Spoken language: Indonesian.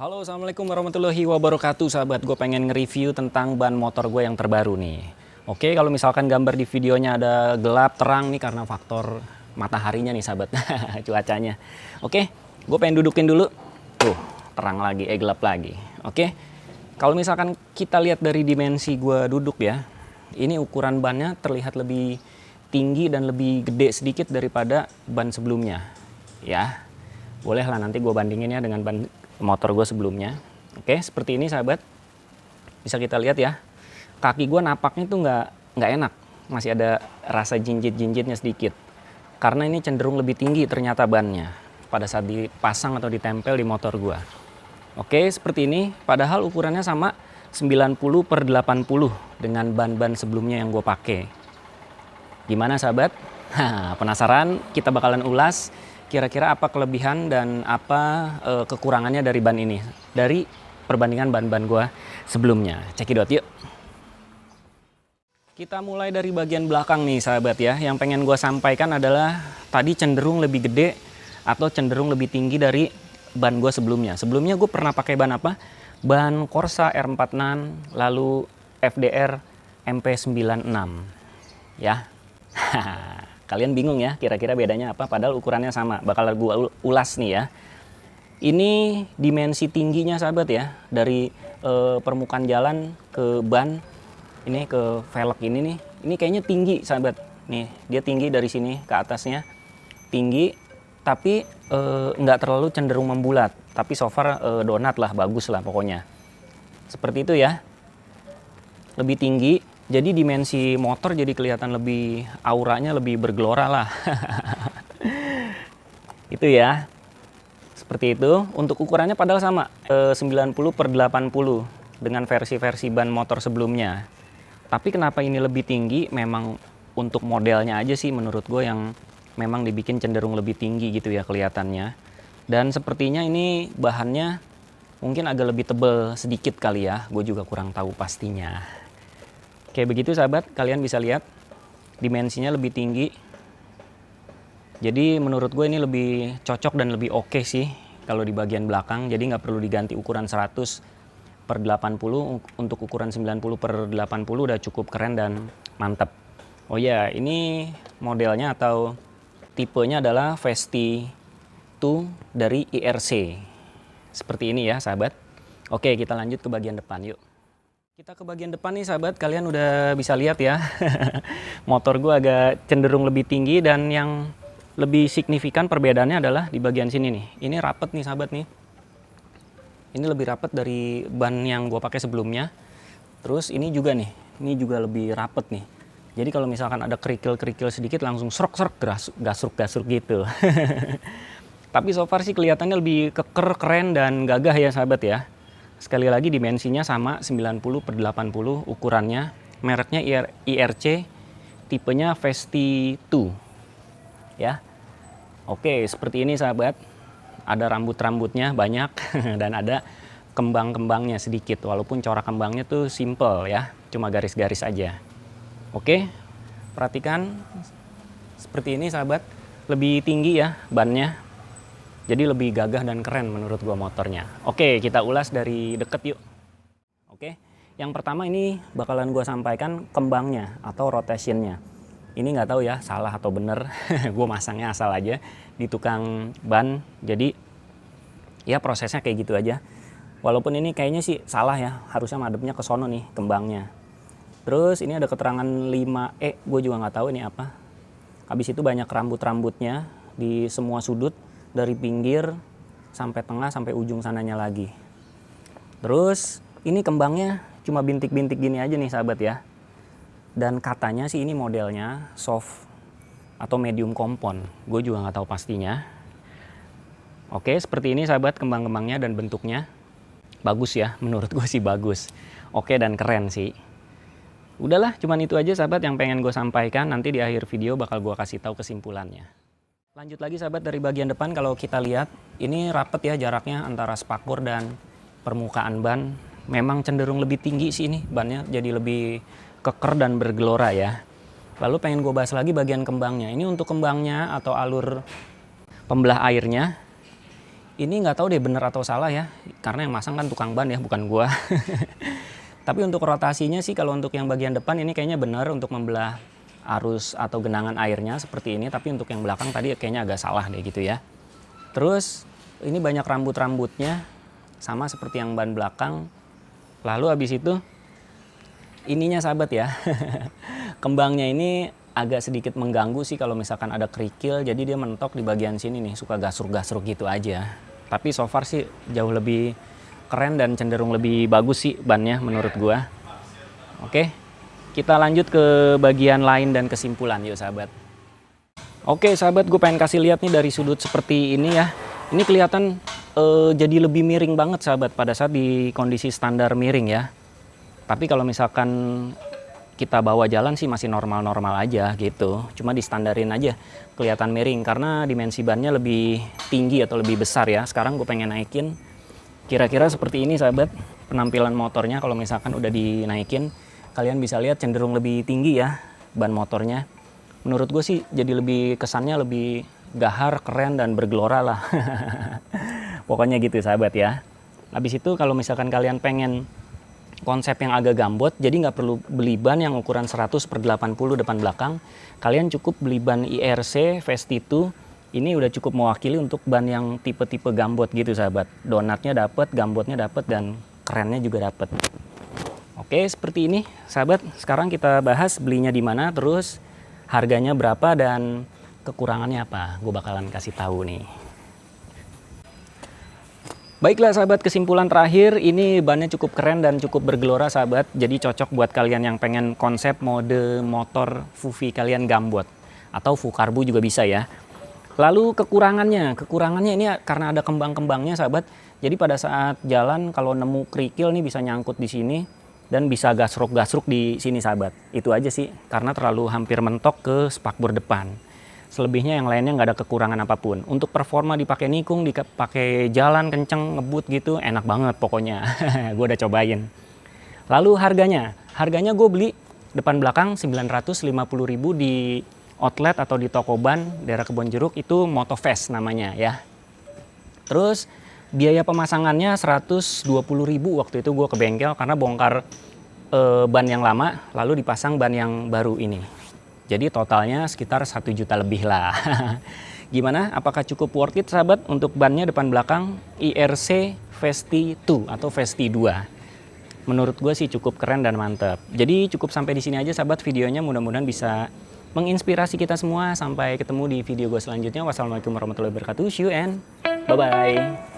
Halo, assalamualaikum warahmatullahi wabarakatuh, sahabat. Gue pengen nge-review tentang ban motor gue yang terbaru nih. Oke, kalau misalkan gambar di videonya ada gelap terang nih karena faktor mataharinya nih, sahabat. Cuacanya. Oke, gue pengen dudukin dulu. Tuh, terang lagi, gelap lagi. Oke, kalau misalkan kita lihat dari dimensi gue duduk ya, ini ukuran bannya terlihat lebih tinggi dan lebih gede sedikit daripada ban sebelumnya. Ya, bolehlah nanti gue bandingin ya dengan ban motor gue sebelumnya. Oke, seperti ini sahabat. Bisa kita lihat ya. Kaki gue napaknya tuh nggak enak. Masih ada rasa jinjit-jinjitnya sedikit. Karena ini cenderung lebih tinggi ternyata bannya pada saat dipasang atau ditempel di motor gue. Oke, seperti ini. Padahal ukurannya sama 90/80 dengan ban-ban sebelumnya yang gue pakai. Gimana sahabat? Penasaran? Kita bakalan ulas kira-kira apa kelebihan dan apa kekurangannya dari ban ini dari perbandingan ban-ban gua sebelumnya. Cekidot yuk. Kita mulai dari bagian belakang nih sahabat ya. Yang pengen gua sampaikan adalah tadi cenderung lebih gede atau cenderung lebih tinggi dari ban gua sebelumnya. Sebelumnya gue pernah pakai ban apa? Ban Corsa R46 lalu FDR MP96 ya. Kalian bingung ya kira-kira bedanya apa, padahal ukurannya sama. Bakal gue ulas nih ya. Ini dimensi tingginya sahabat ya, dari permukaan jalan ke ban ini ke velg ini nih. Ini kayaknya tinggi sahabat. Nih dia tinggi dari sini ke atasnya tinggi, tapi nggak terlalu cenderung membulat. Tapi so far donat lah, bagus lah pokoknya. Seperti itu ya. Lebih tinggi. Jadi dimensi motor jadi kelihatan lebih, auranya lebih bergelora lah. Itu ya. Seperti itu. Untuk ukurannya padahal sama. 90/80 dengan versi-versi ban motor sebelumnya. Tapi kenapa ini lebih tinggi? Memang untuk modelnya aja sih menurut gue yang memang dibikin cenderung lebih tinggi gitu ya kelihatannya. Dan sepertinya ini bahannya mungkin agak lebih tebal sedikit kali ya. Gue juga kurang tahu pastinya. Kayak begitu sahabat, kalian bisa lihat dimensinya lebih tinggi. Jadi menurut gue ini lebih cocok dan lebih oke sih kalau di bagian belakang. Jadi nggak perlu diganti ukuran 100/80, untuk ukuran 90/80 udah cukup keren dan mantap. Oh ya, ini modelnya atau tipenya adalah Vesti 2 dari IRC. Seperti ini ya sahabat. Oke, kita lanjut ke bagian depan yuk. Kita ke bagian depan nih sahabat, kalian udah bisa lihat ya. Motor gue agak cenderung lebih tinggi dan yang lebih signifikan perbedaannya adalah di bagian sini nih. Ini rapet nih sahabat nih. Ini lebih rapet dari ban yang gue pakai sebelumnya. Terus ini juga nih, ini juga lebih rapet nih. Jadi kalau misalkan ada kerikil-kerikil sedikit langsung serok-serok, gasruk-gasruk gitu. Tapi so far sih kelihatannya lebih keker, keren dan gagah ya sahabat ya. Sekali lagi dimensinya sama 90/80 ukurannya, mereknya IRC, tipenya Vesti 2 ya. Oke, seperti ini sahabat. Ada rambut-rambutnya banyak dan ada kembang-kembangnya sedikit, walaupun corak kembangnya tuh simple ya, cuma garis-garis aja. Oke, perhatikan seperti ini sahabat, lebih tinggi ya bannya. Jadi lebih gagah dan keren menurut gua motornya. Oke, kita ulas dari deket yuk. Oke, yang pertama ini bakalan gua sampaikan kembangnya atau rotationnya. Ini nggak tahu ya salah atau bener. Gue masangnya asal aja di tukang ban. Jadi ya prosesnya kayak gitu aja. Walaupun ini kayaknya sih salah ya. Harusnya madepnya ke sono nih kembangnya. Terus ini ada keterangan 5E. Gue juga nggak tahu ini apa. Habis itu banyak rambut-rambutnya di semua sudut. Dari pinggir sampai tengah sampai ujung sananya lagi. Terus ini kembangnya cuma bintik-bintik gini aja nih sahabat ya. Dan katanya sih ini modelnya soft atau medium kompon. Gue juga nggak tahu pastinya. Oke, seperti ini sahabat kembang-kembangnya dan bentuknya. Bagus ya, menurut gue sih bagus. Oke dan keren sih. Udahlah, cuman itu aja sahabat yang pengen gue sampaikan. Nanti di akhir video bakal gue kasih tahu kesimpulannya. Lanjut lagi sahabat dari bagian depan, kalau kita lihat ini rapet ya jaraknya antara spakur dan permukaan ban. Memang cenderung lebih tinggi sih ini bannya, jadi lebih keker dan bergelora ya. Lalu pengen gue bahas lagi bagian kembangnya. Ini untuk kembangnya atau alur pembelah airnya. Ini nggak tahu deh bener atau salah ya, karena yang masang kan tukang ban ya, bukan gua. Tapi untuk rotasinya sih kalau untuk yang bagian depan ini kayaknya benar untuk membelah arus atau genangan airnya seperti ini. Tapi untuk yang belakang tadi kayaknya agak salah deh gitu ya. Terus ini banyak rambut-rambutnya sama seperti yang ban belakang. Lalu habis itu ininya sahabat ya. Kembangnya ini agak sedikit mengganggu sih kalau misalkan ada kerikil. Jadi dia mentok di bagian sini nih, suka gasruk-gasruk gitu aja. Tapi so far sih jauh lebih keren dan cenderung lebih bagus sih bannya menurut gua. Oke, kita lanjut ke bagian lain dan kesimpulan yuk sahabat. Oke sahabat, gue pengen kasih lihat nih dari sudut seperti ini ya. Ini kelihatan jadi lebih miring banget sahabat pada saat di kondisi standar miring ya. Tapi kalau misalkan kita bawa jalan sih masih normal-normal aja gitu. Cuma distandarin aja kelihatan miring karena dimensi bannya lebih tinggi atau lebih besar ya. Sekarang gue pengen naikin. Kira-kira seperti ini sahabat penampilan motornya kalau misalkan udah dinaikin. Kalian bisa lihat cenderung lebih tinggi ya ban motornya. Menurut gue sih jadi lebih kesannya lebih gahar, keren dan bergelora lah. Pokoknya gitu sahabat ya. Habis itu kalau misalkan kalian pengen konsep yang agak gambot, jadi nggak perlu beli ban yang ukuran 100/80 depan belakang. Kalian cukup beli ban IRC Vesti 2. Ini udah cukup mewakili untuk ban yang tipe-tipe gambot gitu sahabat. Donatnya dapet, gambotnya dapet, dan kerennya juga dapet. Oke, seperti ini sahabat. Sekarang kita bahas belinya di mana, terus harganya berapa dan kekurangannya apa. Gue bakalan kasih tahu nih. Baiklah sahabat, kesimpulan terakhir, ini bannya cukup keren dan cukup bergelora sahabat. Jadi cocok buat kalian yang pengen konsep mode motor Fuvi kalian gambot. Atau Fukarbu juga bisa ya. Lalu kekurangannya ini karena ada kembang-kembangnya sahabat. Jadi pada saat jalan kalau nemu kerikil nih bisa nyangkut di sini dan bisa gasruk-gasruk di sini sahabat. Itu aja sih karena terlalu hampir mentok ke spakbor depan. Selebihnya yang lainnya nggak ada kekurangan apapun. Untuk performa dipakai nikung, dipakai jalan kenceng, ngebut gitu, enak banget pokoknya. Gue udah cobain. Lalu harganya gue beli depan belakang 950.000 di outlet atau di toko ban daerah Kebonjeruk, itu Motovest namanya ya. Terus biaya pemasangannya 120.000 waktu itu gue ke bengkel karena bongkar ban yang lama lalu dipasang ban yang baru ini. Jadi totalnya sekitar 1 juta lebih lah. Gimana? Apakah cukup worth it sahabat untuk bannya depan belakang IRC Vesti 2 atau Vesti 2? Menurut gue sih cukup keren dan mantap. Jadi cukup sampai di sini aja sahabat videonya, mudah-mudahan bisa menginspirasi kita semua. Sampai ketemu di video gue selanjutnya. Wassalamualaikum warahmatullahi wabarakatuh. See you and bye-bye.